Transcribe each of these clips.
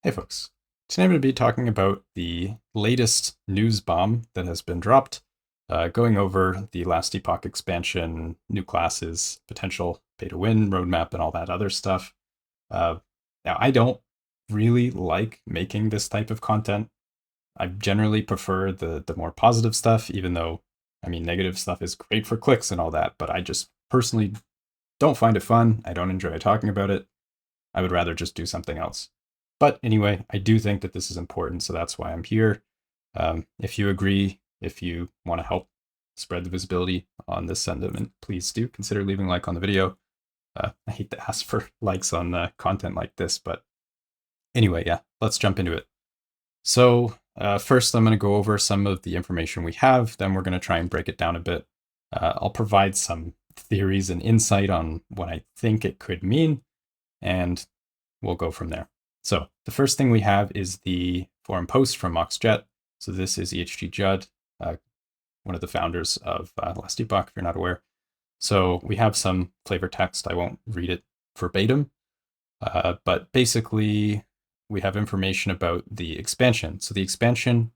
Hey folks, today I'm going to be talking about the latest news bomb that has been dropped, going over the last Epoch expansion, new classes, potential pay to win roadmap, and all that other stuff. Now, I don't really like making this type of content. I generally prefer the more positive stuff, even though, I mean, negative stuff is great for clicks and all that, but I just personally don't find it fun. I don't enjoy talking about it. I would rather just do something else. But anyway, I do think that this is important, so that's why I'm here. If you agree, if you want to help spread the visibility on this sentiment, please do consider leaving a like on the video. I hate to ask for likes on content like this, but anyway, yeah, let's jump into it. So first, I'm going to go over some of the information we have, then we're going to try and break it down a bit. I'll provide some theories and insight on what I think it could mean, and we'll go from there. So the first thing we have is the forum post from MoxJet. So this is EHG Judd, one of the founders of Last Epoch, if you're not aware. So we have some flavor text. I won't read it verbatim, but basically we have information about the expansion. So the expansion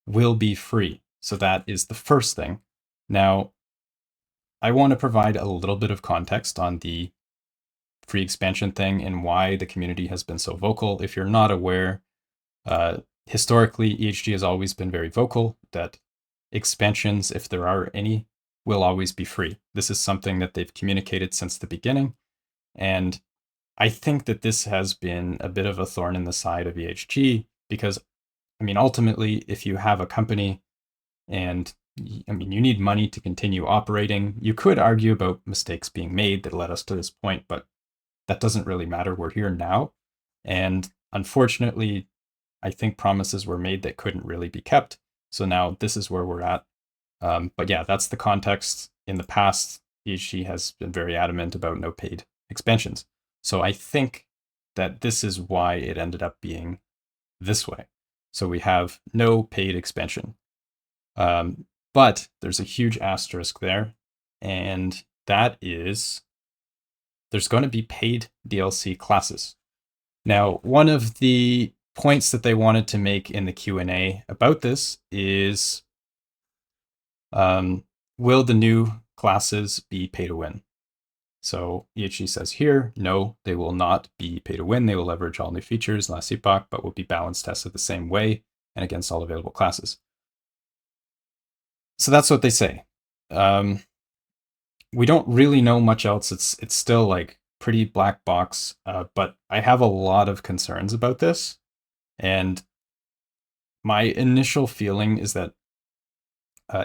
will be free. So that is the first thing. Now, I want to provide a little bit of context on the free expansion thing and why the community has been so vocal. If you're not aware, historically, EHG has always been very vocal that expansions, if there are any, will always be free. This is something that they've communicated since the beginning. And I think that this has been a bit of a thorn in the side of EHG because, I mean, ultimately, if you have a company and I mean, you need money to continue operating, you could argue about mistakes being made that led us to this point, but that doesn't really matter. We're here now. And unfortunately, I think promises were made that couldn't really be kept. So now this is where we're at. But yeah, that's the context. In the past, EHG has been very adamant about no paid expansions. So I think that this is why it ended up being this way. So we have no paid expansion. But there's a huge asterisk there. And that is there's going to be paid DLC classes. Now, one of the points that they wanted to make in the Q&A about this is, will the new classes be pay to win? So EHG says here, no, they will not be pay to win. They will leverage all new features last epoch, but will be balance tested the same way and against all available classes. So that's what they say. We don't really know much else. It's still like pretty black box, but I have a lot of concerns about this. And my initial feeling is that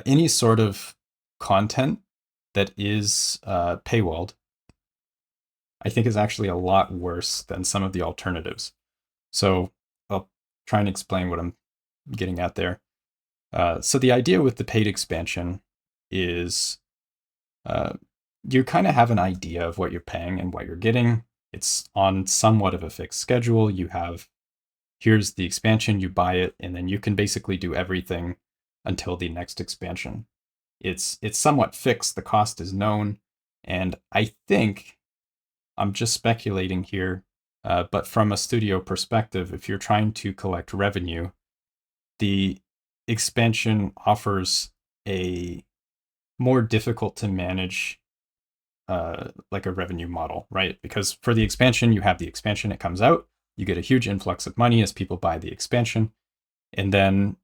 any sort of content that is paywalled, I think is actually a lot worse than some of the alternatives. So I'll try and explain what I'm getting at there. So the idea with the paid expansion is you kind of have an idea of what you're paying and what you're getting. It's on somewhat of a fixed schedule. You have, here's the expansion, you buy it, and then you can basically do everything until the next expansion. It's somewhat fixed. The cost is known. And I think, I'm just speculating here, but from a studio perspective, if you're trying to collect revenue, the expansion offers a more difficult to manage like a revenue model, right? Because for the expansion, you have the expansion, it comes out, you get a huge influx of money as people buy the expansion, and then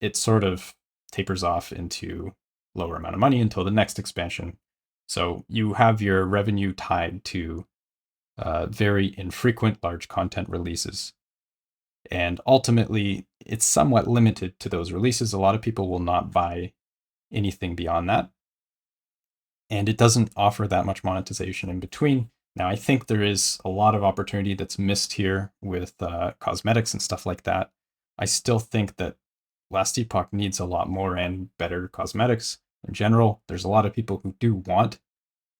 it sort of tapers off into lower amount of money until the next expansion. So you have your revenue tied to very infrequent large content releases. And ultimately, it's somewhat limited to those releases. A lot of people will not buy anything beyond that. And it doesn't offer that much monetization in between. Now, I think there is a lot of opportunity that's missed here with cosmetics and stuff like that. I still think that Last Epoch needs a lot more and better cosmetics in general. There's a lot of people who do want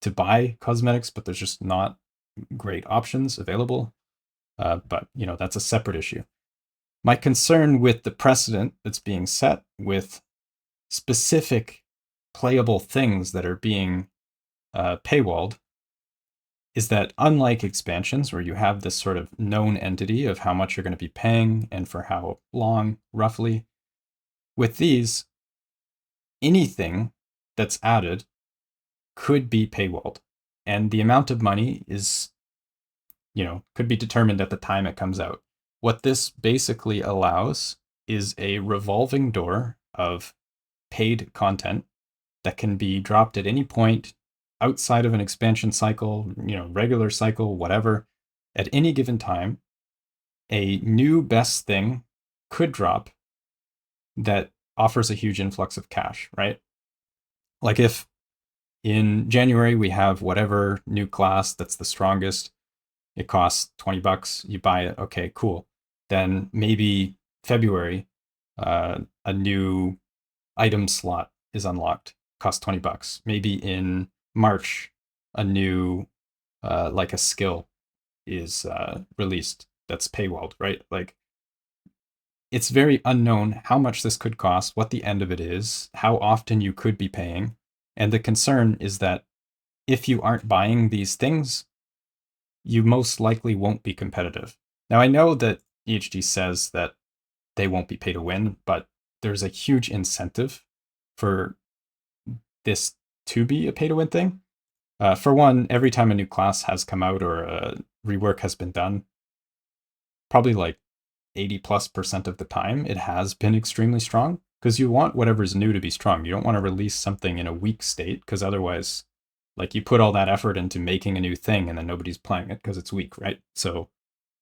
to buy cosmetics, but there's just not great options available. But, you know, that's a separate issue. My concern with the precedent that's being set with specific playable things that are being paywalled is that unlike expansions where you have this sort of known entity of how much you're going to be paying and for how long, roughly, with these, anything that's added could be paywalled. And the amount of money is, could be determined at the time it comes out. What this basically allows is a revolving door of paid content that can be dropped at any point outside of an expansion cycle, regular cycle, whatever. At any given time, a new best thing could drop that offers a huge influx of cash, right? Like if in January we have whatever new class that's the strongest, it costs $20, you buy it, okay, cool. Then maybe February, a new item slot is unlocked, costs $20. Maybe in March, a new like a skill is released that's paywalled, right? Like it's very unknown how much this could cost, what the end of it is, how often you could be paying. And the concern is that if you aren't buying these things, you most likely won't be competitive. Now, I know that EHG says that they won't be pay to win, but there's a huge incentive for this to be a pay to win thing. For one, every time a new class has come out or a rework has been done, probably like 80+% of the time, it has been extremely strong because you want whatever's new to be strong. You don't want to release something in a weak state because otherwise, like you put all that effort into making a new thing and then nobody's playing it because it's weak, right? So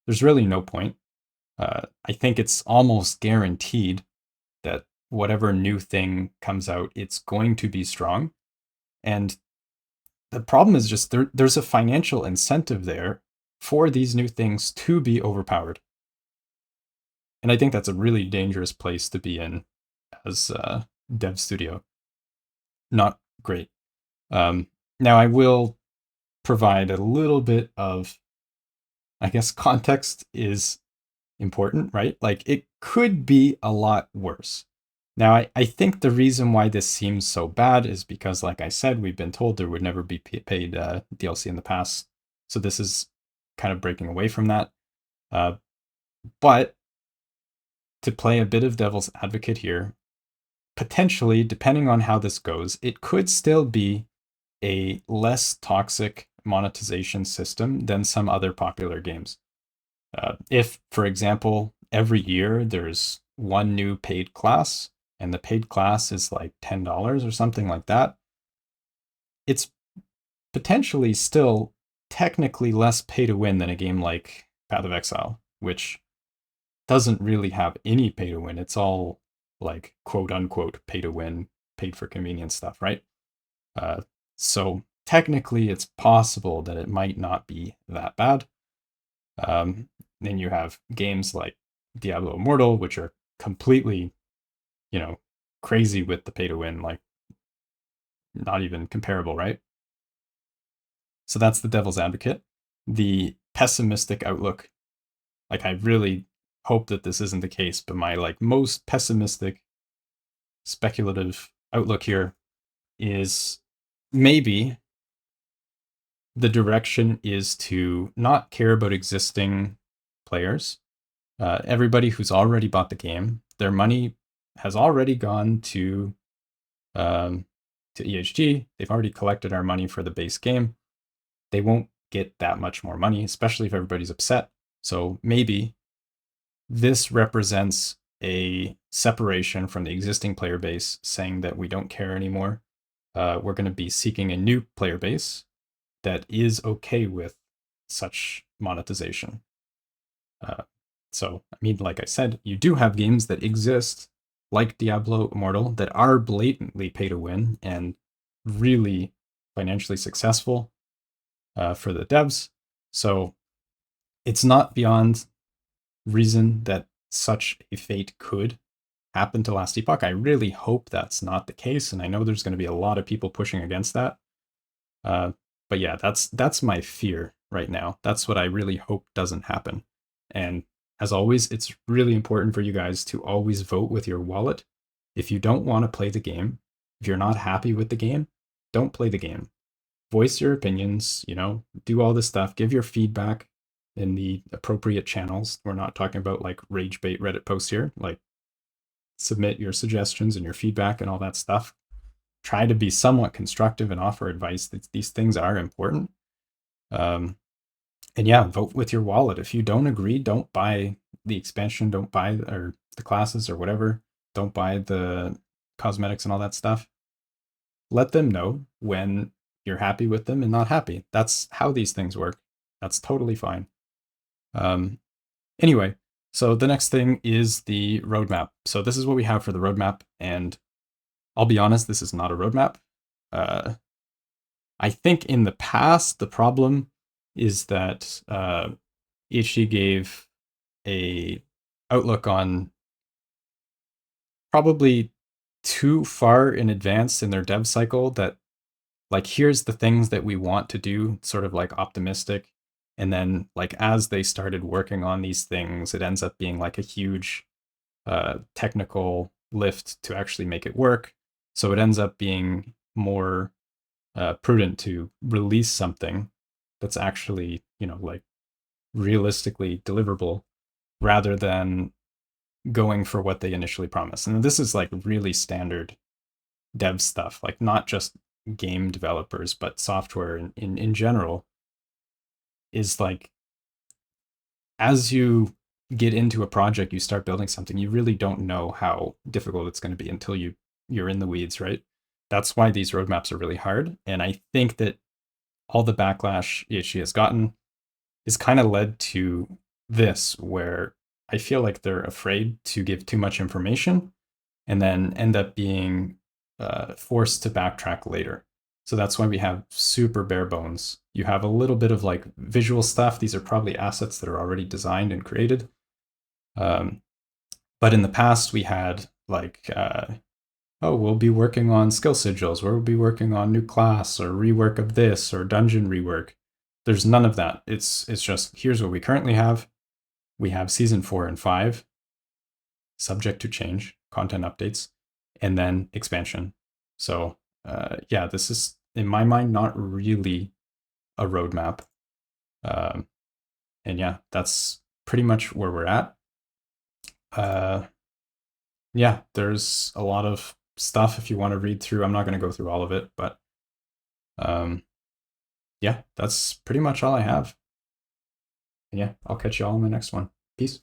there's really no point. I think it's almost guaranteed that whatever new thing comes out, it's going to be strong. And the problem is just there's a financial incentive there for these new things to be overpowered. And I think that's a really dangerous place to be in as a dev studio. Not great. Now I will provide a little bit of, I guess, context is important, right? Like it could be a lot worse. Now, I think the reason why this seems so bad is because, like I said, we've been told there would never be paid DLC in the past. So this is kind of breaking away from that. But to play a bit of devil's advocate here, potentially, depending on how this goes, it could still be a less toxic monetization system than some other popular games. If, for example, every year there's one new paid class and the paid class is like $10 or something like that, it's potentially still technically less pay to win than a game like Path of Exile, which doesn't really have any pay to win. It's all like quote unquote pay to win, paid for convenience stuff, right? So technically it's possible that it might not be that bad. Then you have games like Diablo Immortal, which are completely, crazy with the pay to win, like not even comparable, right? So that's the devil's advocate. The pessimistic outlook, like I really hope that this isn't the case, but my like most pessimistic speculative outlook here is maybe the direction is to not care about existing players. Everybody who's already bought the game, their money has already gone to EHG. They've already collected our money for the base game. They won't get that much more money, especially if everybody's upset. So maybe this represents a separation from the existing player base, saying that we don't care anymore. We're going to be seeking a new player base that is okay with such monetization. So, I mean, like I said, you do have games that exist, like Diablo Immortal, that are blatantly pay to win and really financially successful for the devs. So, it's not beyond reason that such a fate could happen to Last Epoch. I really hope that's not the case, and I know there's going to be a lot of people pushing against that. But yeah, that's my fear right now. That's what I really hope doesn't happen. And as always, it's really important for you guys to always vote with your wallet. If you don't want to play the game, if you're not happy with the game, don't play the game. voice your opinions, you know, do all this stuff, give your feedback in the appropriate channels. We're not talking about like rage bait Reddit posts here. Like, submit your suggestions and your feedback and all that stuff. Try to be somewhat constructive and offer advice. These things are important. And yeah, vote with your wallet. If you don't agree, don't buy the expansion, don't buy or the classes or whatever. Don't buy the cosmetics and all that stuff. Let them know when you're happy with them and not happy. That's how these things work. That's totally fine. Anyway, so the next thing is the roadmap. So this is what we have for the roadmap, and I'll be honest, this is not a roadmap. I think in the past, the problem is that EHG gave a outlook on probably too far in advance in their dev cycle, that like, here's the things that we want to do, sort of like optimistic. And then like, as they started working on these things, it ends up being like a huge technical lift to actually make it work. So it ends up being more prudent to release something that's actually, you know, like realistically deliverable, rather than going for what they initially promised. And this is like really standard dev stuff, like not just game developers, but software in general, is like, as you get into a project, you start building something, you really don't know how difficult it's going to be until you're in the weeds, right? That's why these roadmaps are really hard. And I think that all the backlash EHG has gotten is kind of led to this, where I feel like they're afraid to give too much information and then end up being forced to backtrack later. So that's why we have super bare bones. You have a little bit of like visual stuff. These are probably assets that are already designed and created. But in the past, we had like, oh, we'll be working on skill sigils, we'll be working on new class or rework of this or dungeon rework. There's none of that. It's just, here's what we currently have. We have season 4 and 5, subject to change, content updates, and then expansion. So yeah, this is, in my mind, not really a roadmap. And yeah, that's pretty much where we're at. Yeah, there's a lot of stuff if you want to read through. I'm not going to go through all of it, but yeah, that's pretty much all I have. And yeah, I'll catch you all in the next one. Peace.